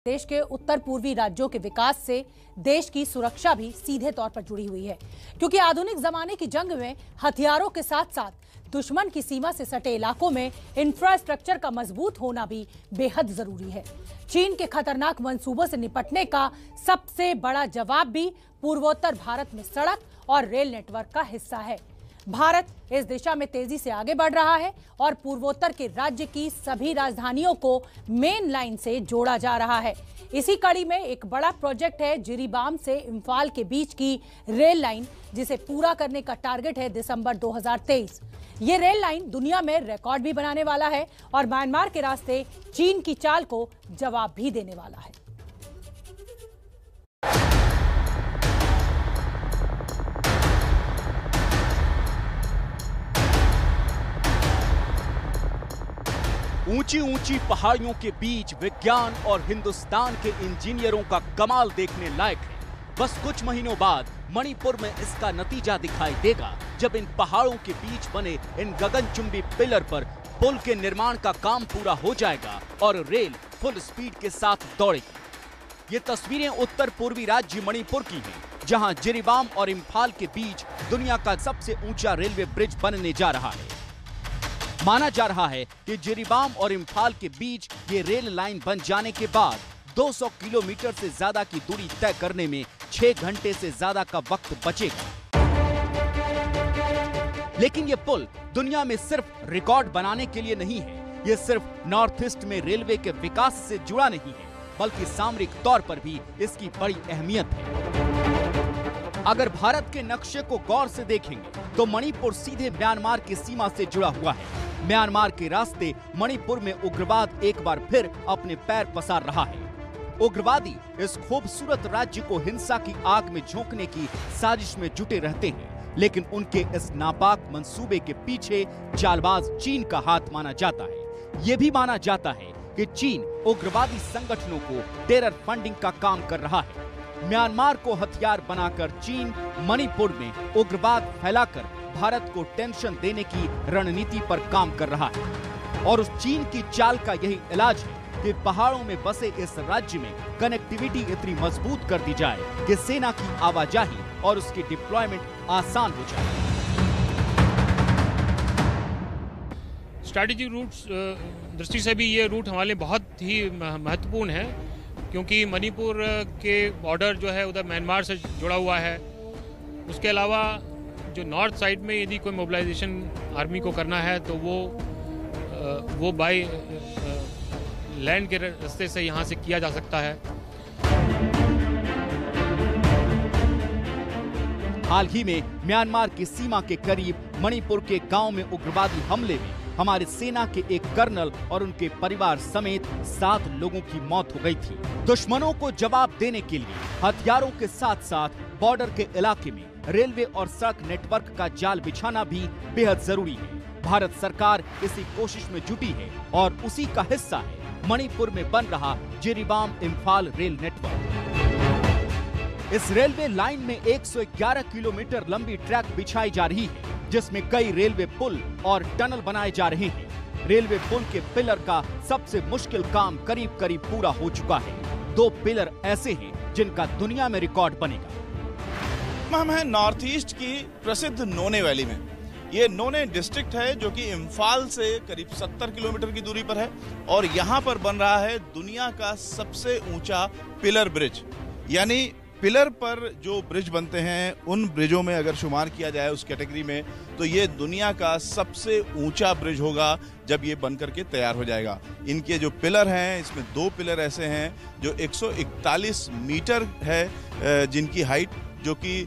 देश के उत्तर पूर्वी राज्यों के विकास से देश की सुरक्षा भी सीधे तौर पर जुड़ी हुई है, क्योंकि आधुनिक जमाने की जंग में हथियारों के साथ साथ दुश्मन की सीमा से सटे इलाकों में इंफ्रास्ट्रक्चर का मजबूत होना भी बेहद जरूरी है। चीन के खतरनाक मंसूबों से निपटने का सबसे बड़ा जवाब भी पूर्वोत्तर भारत में सड़क और रेल नेटवर्क का हिस्सा है। भारत इस दिशा में तेजी से आगे बढ़ रहा है और पूर्वोत्तर के राज्य की सभी राजधानियों को मेन लाइन से जोड़ा जा रहा है। इसी कड़ी में एक बड़ा प्रोजेक्ट है जिरीबाम से इम्फाल के बीच की रेल लाइन, जिसे पूरा करने का टारगेट है दिसंबर 2023। ये रेल लाइन दुनिया में रिकॉर्ड भी बनाने वाला है और म्यांमार के रास्ते चीन की चाल को जवाब भी देने वाला है। ऊंची ऊंची पहाड़ियों के बीच विज्ञान और हिंदुस्तान के इंजीनियरों का कमाल देखने लायक है। बस कुछ महीनों बाद मणिपुर में इसका नतीजा दिखाई देगा, जब इन पहाड़ों के बीच बने इन गगनचुंबी पिलर पर पुल के निर्माण का काम पूरा हो जाएगा और रेल फुल स्पीड के साथ दौड़ेगी। ये तस्वीरें उत्तर पूर्वी राज्य मणिपुर की हैं, जहां जिरीबाम और इम्फाल के बीच दुनिया का सबसे ऊंचा रेलवे ब्रिज बनने जा रहा है। माना जा रहा है कि जिरीबाम और इम्फाल के बीच ये रेल लाइन बन जाने के बाद 200 किलोमीटर से ज्यादा की दूरी तय करने में 6 घंटे से ज्यादा का वक्त बचेगा। लेकिन ये पुल दुनिया में सिर्फ रिकॉर्ड बनाने के लिए नहीं है। ये सिर्फ नॉर्थ ईस्ट में रेलवे के विकास से जुड़ा नहीं है, बल्कि सामरिक तौर पर भी इसकी बड़ी अहमियत है। अगर भारत के नक्शे को गौर से देखेंगे तो मणिपुर सीधे म्यांमार की सीमा से जुड़ा हुआ है। म्यांमार के रास्ते मणिपुर में उग्रवाद एक बार फिर अपने पैर पसार रहा है। उग्रवादी इस खूबसूरत राज्य को हिंसा की आग में झोंकने की साजिश में जुटे रहते हैं, लेकिन उनके इस नापाक मंसूबे के पीछे चालबाज चीन का हाथ माना जाता है। ये भी माना जाता है कि चीन उग्रवादी संगठनों को टेरर फंडिंग का काम कर रहा है। म्यांमार को हथियार बनाकर चीन मणिपुर में उग्रवाद फैलाकर भारत को टेंशन देने की रणनीति पर काम कर रहा है। और उस चीन की चाल का यही इलाज है कि पहाड़ों में बसे इस राज्य में कनेक्टिविटी इतनी मजबूत कर दी जाए कि सेना की आवाजाही और उसकी डिप्लॉयमेंट आसान हो जाए। स्ट्रैटेजिक रूट्स दृष्टि से भी ये रूट हमारे लिए बहुत ही महत्वपूर्ण है, क्योंकि मणिपुर के बॉर्डर जो है उधर म्यांमार से जुड़ा हुआ है। उसके अलावा जो नॉर्थ साइड में यदि कोई मोबिलाइजेशन आर्मी को करना है तो वो बाय लैंड के रास्ते से यहाँ से किया जा सकता है। हाल ही में म्यांमार की सीमा के करीब मणिपुर के गांव में उग्रवादी हमले में हमारे सेना के एक कर्नल और उनके परिवार समेत 7 लोगों की मौत हो गई थी। दुश्मनों को जवाब देने के लिए हथियारों के साथ साथ बॉर्डर के इलाके में रेलवे और सड़क नेटवर्क का जाल बिछाना भी बेहद जरूरी है। भारत सरकार इसी कोशिश में जुटी है और उसी का हिस्सा है मणिपुर में बन रहा जिरीबाम इम्फाल रेल नेटवर्क। इस रेलवे लाइन में 111 किलोमीटर लंबी ट्रैक बिछाई जा रही है, जिसमें कई रेलवे पुल और टनल बनाए जा रहे हैं। रेलवे पुल के पिलर का सबसे मुश्किल काम करीब करीब पूरा हो चुका है। 2 पिलर ऐसे हैं जिनका दुनिया में रिकॉर्ड बनेगा। हम हैं नॉर्थ ईस्ट की प्रसिद्ध नोने वैली में। ये नोने डिस्ट्रिक्ट है जो कि इम्फाल से करीब 70 किलोमीटर की दूरी पर है और यहाँ पर बन रहा है दुनिया का सबसे ऊंचा पिलर ब्रिज। यानी पिलर पर जो ब्रिज बनते हैं उन ब्रिजों में अगर शुमार किया जाए उस कैटेगरी में, तो ये दुनिया का सबसे ऊंचा ब्रिज होगा जब ये बन करके तैयार हो जाएगा। इनके जो पिलर हैं, इसमें 2 पिलर ऐसे हैं जो 141 मीटर है जिनकी हाइट, जो कि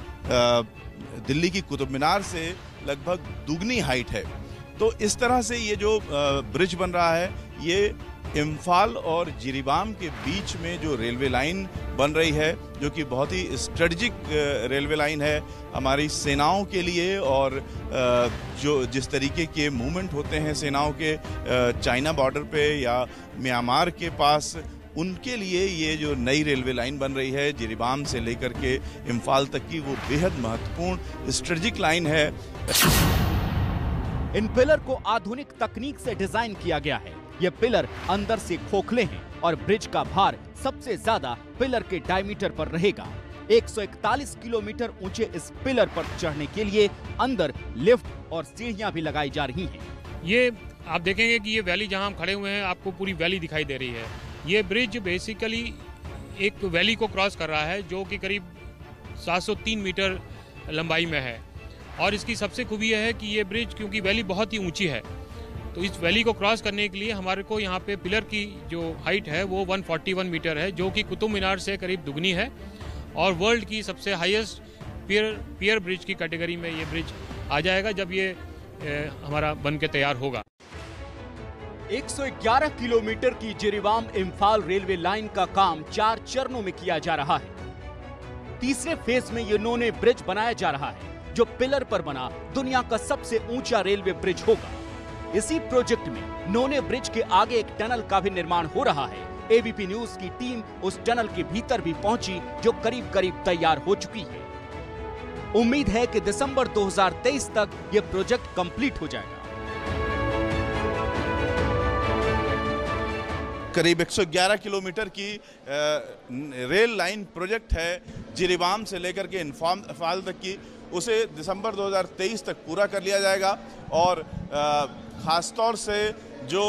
दिल्ली की कुतुब मीनार से लगभग दुगनी हाइट है। तो इस तरह से ये जो ब्रिज बन रहा है, ये इम्फाल और जिरीबाम के बीच में जो रेलवे लाइन बन रही है, जो कि बहुत ही स्ट्रेटजिक रेलवे लाइन है हमारी सेनाओं के लिए। और जो जिस तरीके के मूवमेंट होते हैं सेनाओं के चाइना बॉर्डर पे या म्यांमार के पास, उनके लिए ये जो नई रेलवे लाइन बन रही है जिरीबाम से लेकर के इम्फाल तक की, वो बेहद महत्वपूर्ण स्ट्रेटजिक लाइन है। इन पिलर को आधुनिक तकनीक से डिजाइन किया गया है। ये पिलर अंदर से खोखले हैं और ब्रिज का भार सबसे ज्यादा पिलर के डायमीटर पर रहेगा। 141 किलोमीटर ऊंचे इस पिलर पर चढ़ने के लिए अंदर लिफ्ट और सीढ़ियां भी लगाई जा रही हैं। ये आप देखेंगे कि ये वैली जहां हम खड़े हुए हैं, आपको पूरी वैली दिखाई दे रही है। ये ब्रिज बेसिकली एक वैली को क्रॉस कर रहा है जो कि करीब 703 मीटर लंबाई में है। और इसकी सबसे खूबी यह है कि ये ब्रिज क्योंकि वैली बहुत ही ऊंची है, तो इस वैली को क्रॉस करने के लिए हमारे को यहाँ पे पिलर की जो हाइट है वो 141 मीटर है, जो कि कुतुब मीनार से करीब दुगनी है और वर्ल्ड की सबसे हाईएस्ट पियर ब्रिज की कैटेगरी में ये ब्रिज आ जाएगा जब ये हमारा बन के तैयार होगा। 111 किलोमीटर की जिरीबाम इम्फाल रेलवे लाइन का काम 4 चरणों में किया जा रहा है। तीसरे फेज में ये नोने ब्रिज बनाया जा रहा है जो पिलर पर बना दुनिया का सबसे ऊंचा रेलवे ब्रिज होगा। इसी प्रोजेक्ट में नोने ब्रिज के आगे एक टनल का भी निर्माण हो रहा है। एबीपी न्यूज की टीम उस टनल के भीतर भी पहुंची जो करीब करीब तैयार हो चुकी है। उम्मीद है कि दिसंबर 2023 तक यह प्रोजेक्ट कंप्लीट हो जाएगा। करीब 111 किलोमीटर की रेल लाइन प्रोजेक्ट है जिरीबाम से लेकर के इम्फाल तक की, उसे दिसंबर 2023 तक पूरा कर लिया जाएगा। और ख़ासतौर से जो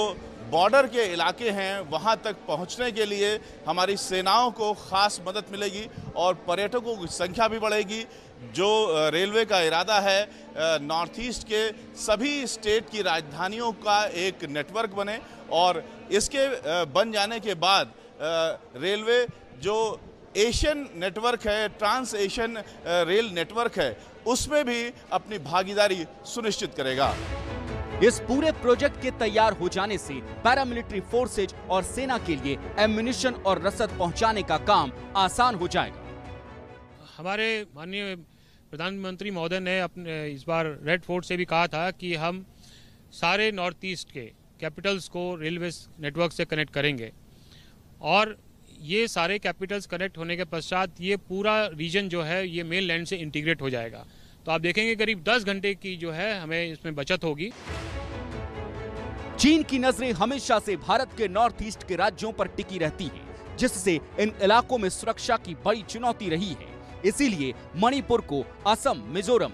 बॉर्डर के इलाके हैं वहां तक पहुंचने के लिए हमारी सेनाओं को खास मदद मिलेगी और पर्यटकों की संख्या भी बढ़ेगी। जो रेलवे का इरादा है नॉर्थ ईस्ट के सभी स्टेट की राजधानियों का एक नेटवर्क बने और इसके बन जाने के बाद रेलवे जो एशियन नेटवर्क है, ट्रांस एशियन रेल नेटवर्क है, उसमें भी अपनी भागीदारी सुनिश्चित करेगा। इस पूरे प्रोजेक्ट के तैयार हो जाने से पैरामिलिट्री फोर्सेज और सेना के लिए एम्युनिशन और रसद पहुंचाने का काम आसान हो जाएगा। हमारे माननीय प्रधानमंत्री महोदय ने अपने इस बार रेड फोर्ट से भी कहा था कि हम सारे नॉर्थ ईस्ट के कैपिटल्स को रेलवे नेटवर्क से कनेक्ट करेंगे और ये सारे कैपिटल्स कनेक्ट होने के पश्चात ये पूरा रीजन जो है ये मेन लैंड से इंटीग्रेट हो जाएगा। तो आप देखेंगे करीब 10 घंटे की जो है हमें इसमें बचत होगी। चीन की नजरें हमेशा से भारत के नॉर्थ ईस्ट के राज्यों पर टिकी रहती हैं, जिससे इन इलाकों में सुरक्षा की बड़ी चुनौती रही है। इसीलिए मणिपुर को असम, मिजोरम,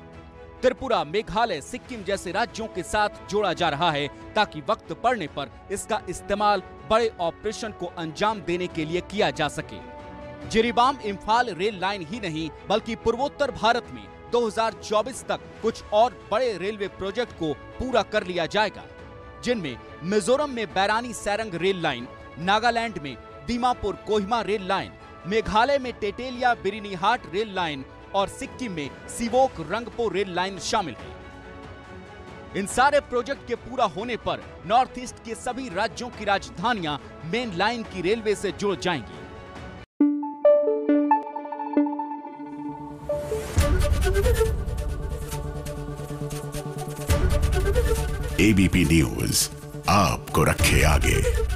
त्रिपुरा, मेघालय, सिक्किम जैसे राज्यों के साथ जोड़ा जा रहा है ताकि वक्त पड़ने पर इसका इस्तेमाल बड़े ऑपरेशन को अंजाम देने के लिए किया जा सके। जिरीबाम इम्फाल रेल लाइन ही नहीं बल्कि पूर्वोत्तर भारत में 2024 तक कुछ और बड़े रेलवे प्रोजेक्ट को पूरा कर लिया जाएगा, जिनमें मिजोरम में बैरानी सैरंग रेल लाइन, नागालैंड में दीमापुर कोहिमा रेल लाइन, मेघालय में टेटेलिया बिरिनीहाट रेल लाइन और सिक्किम में सिवोक रंगपो रेल लाइन शामिल है। इन सारे प्रोजेक्ट के पूरा होने पर नॉर्थ ईस्ट के सभी राज्यों की राजधानियां मेन लाइन की रेलवे से जुड़ जाएंगी। एबीपी न्यूज आपको रखे आगे।